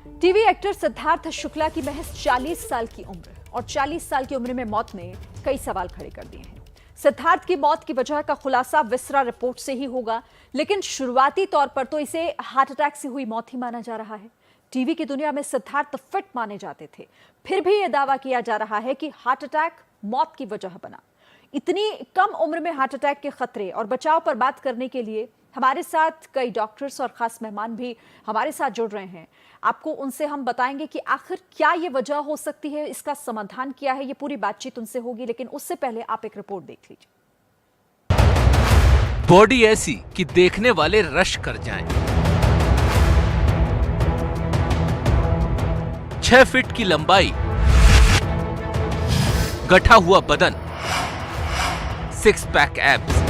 TV actor Siddharth Shukla की महज 40 साल की उम्र और 40 साल की उम्र में मौत ने कई सवाल खड़े कर दिए हैं। सिद्धार्थ की मौत की वजह का खुलासा विसरा रिपोर्ट से ही होगा, लेकिन शुरुआती तौर पर तो इसे हार्ट अटैक से हुई मौत ही माना जा रहा है। टीवी की दुनिया में सिद्धार्थ फिट माने जाते थे, फिर भी यह दावा किया जा रहा है कि हार्ट अटैक मौत की वजह बना। इतनी कम उम्र में हार्ट अटैक के खतरे और बचाव पर बात करने के लिए हमारे साथ कई डॉक्टर्स और खास मेहमान भी हमारे साथ जुड़ रहे हैं। आपको उनसे हम बताएंगे कि आखिर क्या ये वजह हो सकती है, इसका समाधान क्या है। ये पूरी बातचीत उनसे होगी, लेकिन उससे पहले आप एक रिपोर्ट देख लीजिए। बॉडी ऐसी कि देखने वाले रश कर जाएं। 6 फीट की लंबाई, गठा हुआ बदन, 6 पैक एब्स।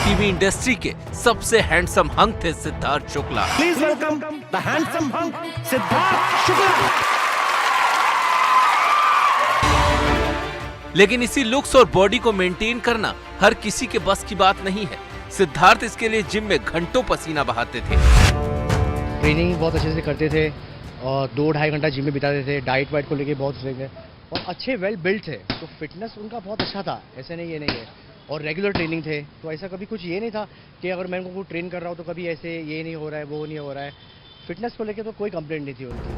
टीवी इंडस्ट्री के सबसे हैंडसम हंक थे Siddharth Shukla. Please welcome the handsome hunk Siddharth Shukla. लेकिन इसी लुक्स और बॉडी को मेंटेन करना हर किसी के बस की बात नहीं है। सिद्धार्थ इसके लिए जिम में घंटों पसीना बहाते थे। ट्रेनिंग बहुत अच्छे से करते थे और 2-2.5 घंटा जिम में बिताते थे। डाइट वाइट को लेके बहुत स्ट्रिक्ट है और अच्छे वेल बिल्ड थे, तो फिटनेस उनका बहुत अच्छा था, ऐसे नहीं ये नहीं है। और रेगुलर ट्रेनिंग थे, तो ऐसा कभी कुछ ये नहीं था कि अगर मैं उनको ट्रेन कर रहा हूँ तो कभी ऐसे ये नहीं हो रहा है, वो नहीं हो रहा है। फिटनेस को लेके तो कोई कंप्लेंट नहीं थी उनकी।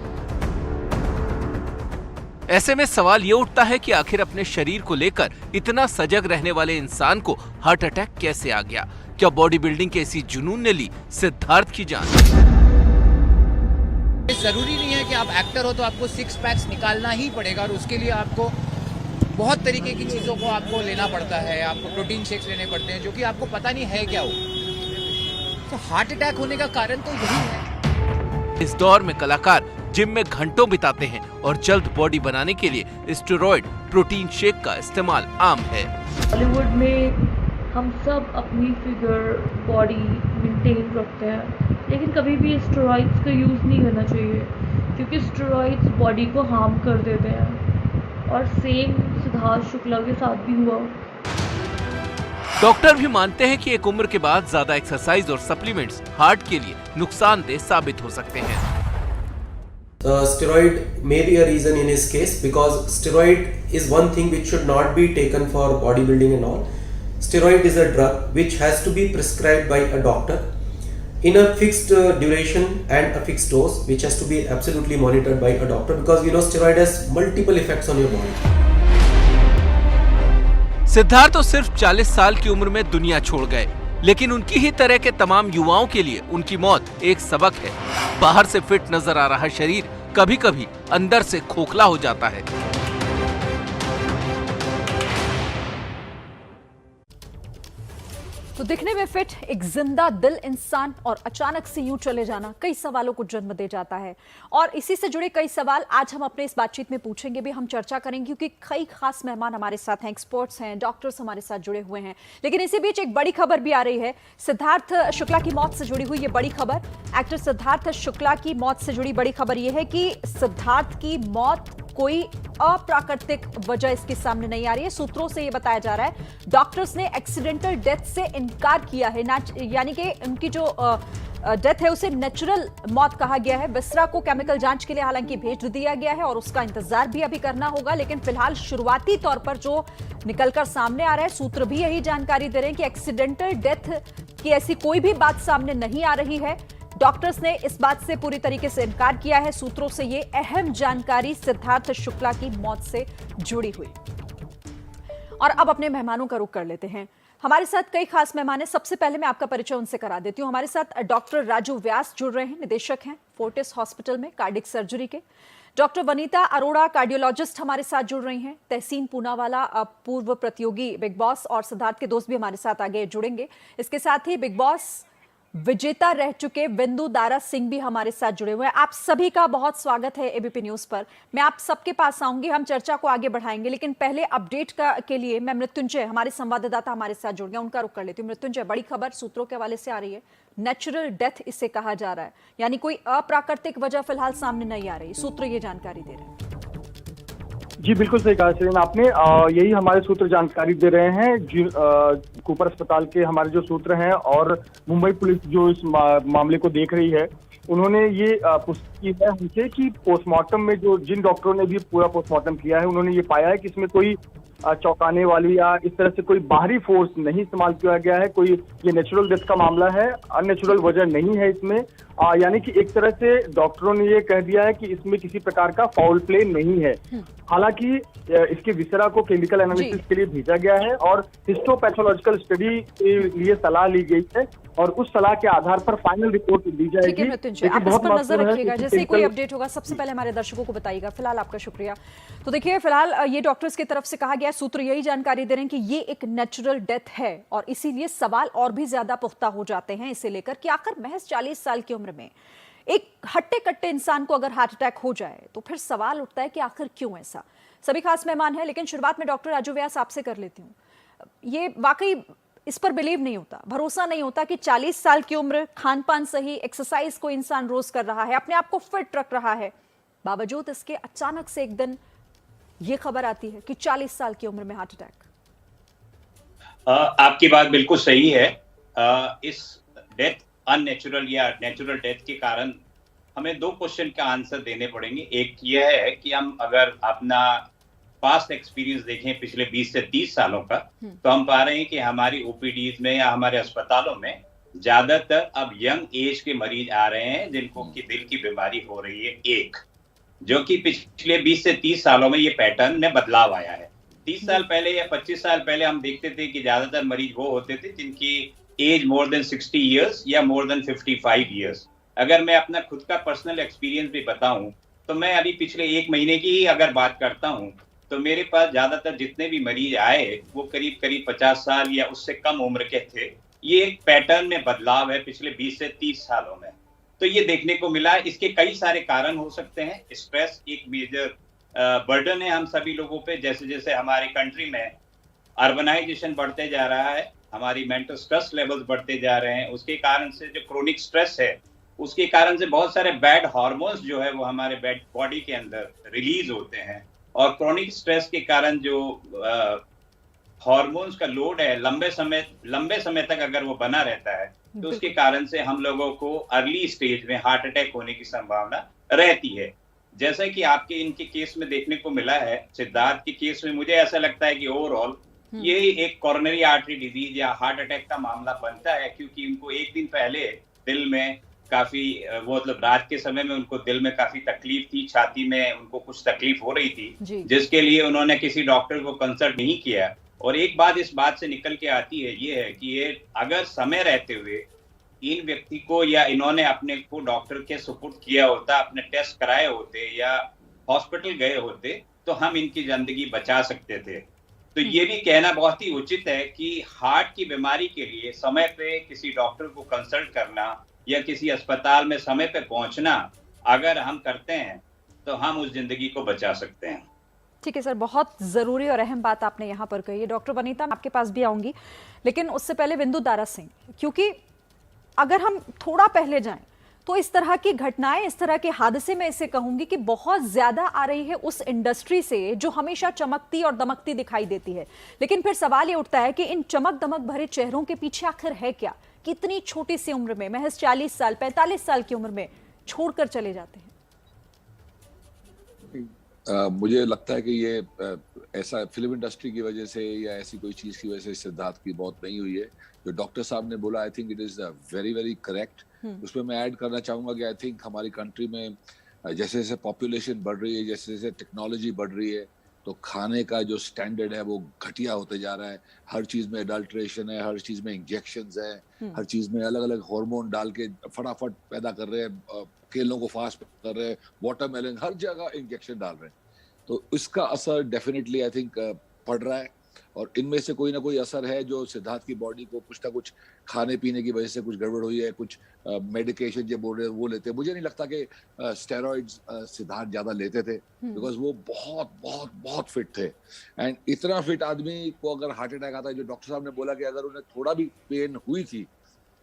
ऐसे में सवाल ये उठता है कि आखिर अपने शरीर को लेकर इतना सजग रहने वाले इंसान को हार्ट अटैक कैसे आ गया? क्या बॉडी बिल्डिंग के इसी जुनून ने ली सिद्धार्थ की जान? जरूरी नहीं है कि आप एक्टर हो तो आपको 6 पैक्स निकालना ही पड़ेगा, और उसके लिए आपको बहुत तरीके की चीजों को आपको लेना पड़ता है। आपको प्रोटीन शेक्स लेने पड़ते हैं जो कि आपको पता नहीं है क्या हो। तो हार्ट अटैक होने का कारण तो यही है। इस दौर में कलाकार जिम में घंटों बिताते हैं और जल्द बॉडी बनाने के लिए स्टेरॉइड, प्रोटीन शेक का इस्तेमाल आम है। बॉलीवुड में हम सब अपनी फिगर, बॉडी मेंटेन रखते हैं, लेकिन कभी भी स्टेरॉइड्स का यूज़ नहीं करना चाहिए, क्योंकि स्टेरॉइड्स बॉडी को हार्म कर देते हैं। और सेम सिद्धार्थ शुक्ला के साथ भी हुआ। डॉक्टर भी मानते हैं कि एक उम्र के बाद ज्यादा एक्सरसाइज और सप्लीमेंट्स हार्ट के लिए नुकसानदेह साबित हो सकते हैं। Steroid may be a reason in his case, because steroid is one thing which should not be taken for bodybuilding and all. Steroid is a drug which has to be prescribed by a doctor in a fixed duration and a fixed dose, which has to be absolutely monitored by a doctor, because you know steroid has multiple effects on your body. Siddharth तो सिर्फ 40 साल की उम्र में दुनिया छोड़ गए, लेकिन उनकी ही तरह के तमाम युवाओं के लिए उनकी मौत एक सबक है। बाहर से फिट नजर आ रहा शरीर कभी कभी अंदर से खोखला हो जाता है। तो दिखने में फिट एक जिंदा दिल इंसान और अचानक से यूं चले जाना कई सवालों को जन्म दे जाता है। और इसी से जुड़े कई सवाल आज हम अपने इस बातचीत में पूछेंगे भी, हम चर्चा करेंगे, क्योंकि कई खास मेहमान हमारे साथ हैं, एक्सपर्ट्स हैं, डॉक्टर्स हमारे साथ जुड़े हुए हैं। लेकिन इसी बीच एक बड़ी खबर भी आ रही है, सिद्धार्थ शुक्ला की मौत से जुड़ी हुई ये बड़ी खबर। एक्टर सिद्धार्थ शुक्ला की मौत से जुड़ी बड़ी खबर यह है कि सिद्धार्थ की मौत कोई अप्राकृतिक वजह इसके सामने नहीं आ रही है। सूत्रों से यह बताया जा रहा है, डॉक्टर्स ने एक्सीडेंटल डेथ से इनकार किया है, यानी कि उनकी जो डेथ है उसे नेचुरल मौत कहा गया है। विसरा को केमिकल जांच के लिए हालांकि भेज दिया गया है और उसका इंतजार भी अभी करना होगा, लेकिन फिलहाल शुरुआती तौर पर जो निकलकर सामने आ रहा है, सूत्र भी यही जानकारी दे रहे हैं कि एक्सीडेंटल डेथ की ऐसी कोई भी बात सामने नहीं आ रही है। डॉक्टर्स ने इस बात से पूरी तरीके से इनकार किया है। सूत्रों से ये अहम जानकारी सिद्धार्थ शुक्ला की मौत से जुड़ी हुई। और अब अपने मेहमानों का रुख कर लेते हैं। हमारे साथ कई खास मेहमान हैं। सबसे पहले मैं आपका परिचय उनसे करा देती हूं। हमारे साथ डॉक्टर राजू व्यास जुड़ रहे हैं, निदेशक हैं फोर्टिस हॉस्पिटल में कार्डिक सर्जरी के। डॉक्टर वनीता अरोड़ा कार्डियोलॉजिस्ट हमारे साथ जुड़ रही हैं। तहसीन पूनावाला पूर्व प्रतियोगी बिग बॉस और सिद्धार्थ के दोस्त भी हमारे साथ आगे जुड़ेंगे। इसके साथ ही बिग बॉस विजेता रह चुके बिंदु दारा सिंह भी हमारे साथ जुड़े हुए हैं। आप सभी का बहुत स्वागत है एबीपी न्यूज पर। मैं आप सबके पास आऊंगी, हम चर्चा को आगे बढ़ाएंगे, लेकिन पहले अपडेट के लिए मैं मृत्युंजय, हमारे संवाददाता हमारे साथ जुड़ गए, उनका रुख कर लेती हूँ। मृत्युंजय, बड़ी खबर सूत्रों के हवाले से आ रही है, नेचुरल डेथ इसे कहा जा रहा है, यानी कोई अप्राकृतिक वजह फिलहाल सामने नहीं आ रही, सूत्र ये जानकारी दे रहे हैं। जी बिल्कुल सही कहा शिरीन आपने। यही हमारे सूत्र जानकारी दे रहे हैं कूपर अस्पताल के हमारे जो सूत्र हैं, और मुंबई पुलिस जो इस मामले को देख रही है, उन्होंने ये पुष्टि की है हमसे कि पोस्टमार्टम में जो जिन डॉक्टरों ने भी पूरा पोस्टमार्टम किया है, उन्होंने ये पाया है कि इसमें कोई चौंकाने वाली या इस तरह से कोई बाहरी फोर्स नहीं इस्तेमाल किया गया है। कोई ये नेचुरल डेथ का मामला है, अननेचुरल वजह नहीं है इसमें। यानी कि एक तरह से डॉक्टरों ने ये कह दिया है कि इसमें किसी प्रकार का फाउल प्ले नहीं है। हालांकि इसके विसरा को केमिकल एनालिसिस के लिए भेजा गया है और हिस्टोपैथोलॉजिकल स्टडी के लिए सलाह ली गई है, और उस सलाह के आधार पर फाइनल रिपोर्ट दी ठीक है जाएगी। मृत्युंजय, आप इस पर नजर रखिएगा, जैसे कोई अपडेट होगा सबसे पहले हमारे दर्शकों को बताइएगा। फिलहाल आपका शुक्रिया। तो देखिए, फिलहाल ये डॉक्टर्स की तरफ से कहा गया, सूत्र यही जानकारी दे रहे हैं कि ये एक नेचुरल डेथ है, और इसीलिए सवाल और भी ज्यादा पुख्ता हो जाते हैं इसे लेकर कि आखिर महज 40 साल की उम्र में एक हट्टे कट्टे इंसान को अगर हार्ट अटैक हो जाए तो फिर सवाल उठता है कि आखिर क्यों ऐसा। सभी खास मेहमान हैं, लेकिन शुरुआत में डॉक्टर राजू व्यास आपसे कर लेती हूँ। ये वाकई इस पर बिलीव नहीं होता, भरोसा नहीं होता कि 40 साल की उम्र, खान पान सही, एक्सरसाइज को इंसान रोज कर रहा है, अपने आप को फिट रख रहा है, बावजूद इसके अचानक से एक दिन ये खबर आती है कि 40 साल की उम्र में हार्ट अटैक। आपकी बात बिल्कुल सही है। इस डेथ अननेचुरल या नेचुरल डेथ के कारण हमें दो क्वेश्चन का आंसर देने पड़ेंगे। एक यह है कि हम अगर अपना पास्ट एक्सपीरियंस देखें पिछले 20 से 30 सालों का, तो हम पा रहे हैं कि हमारी ओपीडीज में या हमारे अस्पतालों में ज्यादातर अब यंग एज के मरीज आ रहे हैं जिनको की दिल की बीमारी हो रही है, एक जो कि पिछले 20 से 30 सालों में ये पैटर्न में बदलाव आया है। 30 साल पहले या 25 साल पहले हम देखते थे कि ज्यादातर मरीज वो होते थे जिनकी एज मोर देन 60 ईयर्स या मोर देन 55 ईयर्स। अगर मैं अपना खुद का पर्सनल एक्सपीरियंस भी बताऊं तो मैं अभी पिछले एक महीने की ही अगर बात करता हूं तो मेरे पास ज्यादातर जितने भी मरीज आए वो करीब करीब 50 साल या उससे कम उम्र के थे। ये एक पैटर्न में बदलाव है पिछले 20 से 30 सालों में, तो ये देखने को मिला है। इसके कई सारे कारण हो सकते हैं। स्ट्रेस एक मेजर बर्डन है हम सभी लोगों पे। जैसे जैसे हमारे कंट्री में अर्बनाइजेशन बढ़ते जा रहा है, हमारी मेंटल स्ट्रेस लेवल्स बढ़ते जा रहे हैं, उसके कारण से जो क्रोनिक स्ट्रेस है उसके कारण से बहुत सारे बैड हार्मोन्स जो है वो हमारे बॉडी के अंदर रिलीज होते हैं, और क्रोनिक स्ट्रेस के कारण जो हार्मोन्स का लोड है लंबे समय तक अगर वो बना रहता है तो उसके कारण से हम लोगों को अर्ली स्टेज में हार्ट अटैक होने की संभावना रहती है। जैसा कि आपके इनके केस में देखने को मिला है, सिद्धार्थ के केस में मुझे ऐसा लगता है कि ओवरऑल ये एक कोरोनरी आर्टरी डिजीज या हार्ट अटैक का मामला बनता है, क्योंकि उनको एक दिन पहले दिल में काफी वो मतलब रात के समय में उनको दिल में काफी तकलीफ थी, छाती में उनको कुछ तकलीफ हो रही थी, जिसके लिए उन्होंने किसी डॉक्टर को कंसल्ट नहीं किया। और एक बात इस बात से निकल के आती है ये है कि ये अगर समय रहते हुए इन व्यक्ति को या इन्होंने अपने को डॉक्टर के सुपुर्द किया होता, अपने टेस्ट कराए होते या हॉस्पिटल गए होते, तो हम इनकी जिंदगी बचा सकते थे। तो ये भी कहना बहुत ही उचित है कि हार्ट की बीमारी के लिए समय पे किसी डॉक्टर को कंसल्ट करना या किसी अस्पताल में समय पे पहुंचना अगर हम करते हैं तो हम उस जिंदगी को बचा सकते हैं। ठीक है सर, बहुत जरूरी और अहम बात आपने यहाँ पर कही है। डॉक्टर वनीता, मैं आपके पास भी आऊंगी, लेकिन उससे पहले बिंदु दारा सिंह, क्योंकि अगर हम थोड़ा पहले जाएं तो इस तरह की घटनाएं, इस तरह के हादसे में इसे कहूंगी कि बहुत ज्यादा आ रही है उस इंडस्ट्री से जो हमेशा चमकती और दमकती दिखाई देती है। लेकिन फिर सवाल ये उठता है कि इन चमक दमक भरे चेहरों के पीछे आखिर है क्या? कितनी छोटी सी उम्र में, महज 40 साल 45 साल की उम्र में छोड़कर चले जाते हैं। मुझे लगता है कि ये ऐसा फिल्म इंडस्ट्री की वजह से या ऐसी कोई चीज की वजह से सिद्धार्थ की मौत नहीं हुई है। जो डॉक्टर साहब ने बोला, I think it is very very correct. उसमें मैं ऐड करना चाहूंगा कि आई थिंक हमारी कंट्री में जैसे जैसे पॉपुलेशन बढ़ रही है, जैसे जैसे टेक्नोलॉजी बढ़ रही है, तो खाने का जो स्टैंडर्ड है वो घटिया होते जा रहा है। हर चीज में अडल्ट्रेशन है, हर चीज में इंजेक्शंस है, हर चीज में अलग अलग हार्मोन डाल के फटाफट पैदा कर रहे हैं, केलों को फास्ट कर रहे हैं, वाटरमेलन, हर जगह इंजेक्शन डाल रहे हैं। तो इसका असर डेफिनेटली आई थिंक पड़ रहा है, और इनमें से कोई ना कोई असर है जो सिद्धार्थ की बॉडी को कुछ ना कुछ खाने पीने की वजह से कुछ गड़बड़ हुई है, कुछ मेडिकेशन जो बोल रहे हैं वो लेते हैं। मुझे नहीं लगता कि स्टेरॉइड्स सिद्धार्थ ज्यादा लेते थे, बिकॉज वो बहुत बहुत बहुत फिट थे। एंड इतना फिट आदमी को अगर हार्ट अटैक आता है, जो डॉक्टर साहब ने बोला कि अगर उन्हें थोड़ा भी पेन हुई थी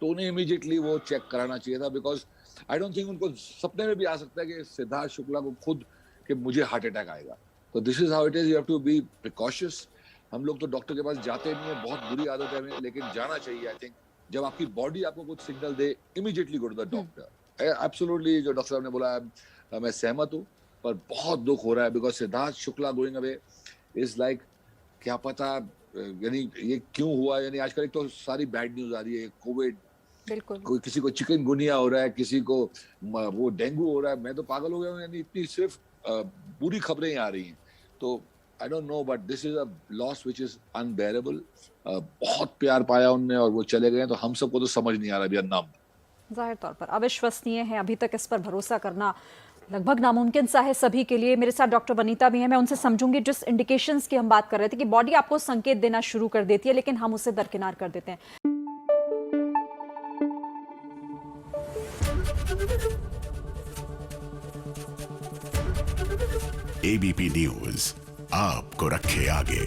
तो उन्हें इमीडिएटली वो चेक कराना चाहिए था, बिकॉज आई डोंट थिंक उनको सपने में भी आ सकता है कि सिद्धार्थ शुक्ला को खुद कि मुझे हार्ट अटैक आएगा। तो this is how it is, you have to be precautious. हम लोग तो डॉक्टर के पास जाते नहीं है, बहुत बुरी आदत है हमें, लेकिन जाना चाहिए। आई थिंक जब आपकी बॉडी आपको कुछ सिग्नल दे, immediately go to the doctor. Absolutely जो डॉक्टर साहब ने बोला है, मैं सहमत हूँ, पर बहुत दुख हो रहा है because Siddharth Shukla going away is like, क्या पता यानी ये क्यों हुआ। यानी आजकल एक तो सारी बैड न्यूज आ रही है, कोविड, बिल्कुल, कोई किसी को चिकनगुनिया हो रहा है, किसी को वो डेंगू हो रहा है। मैं तो पागल हो गया हूँ, यानी इतनी सिर्फ बुरी खबरें आ रही हैं। तो I don't know, but this is a loss which is unbearable. बहुत प्यार पाया उनने और वो चले गए, तो हम सबको तो समझ नहीं आ रहा अभी अन्नाम। जाहिर तौर पर अविश्वसनीय है, अभी तक इस पर भरोसा करना लगभग नामुमकिन सा है सभी के लिए। मेरे साथ डॉक्टर वनीता भी हैं, मैं उनसे समझूंगी जिस इंडिकेशंस की हम बात कर रहे थे कि बॉडी आपको संकेत देना शुरू कर देती है लेकिन हम उसे दरकिनार कर देते हैं। एबीपी न्यूज आपको रखे आगे।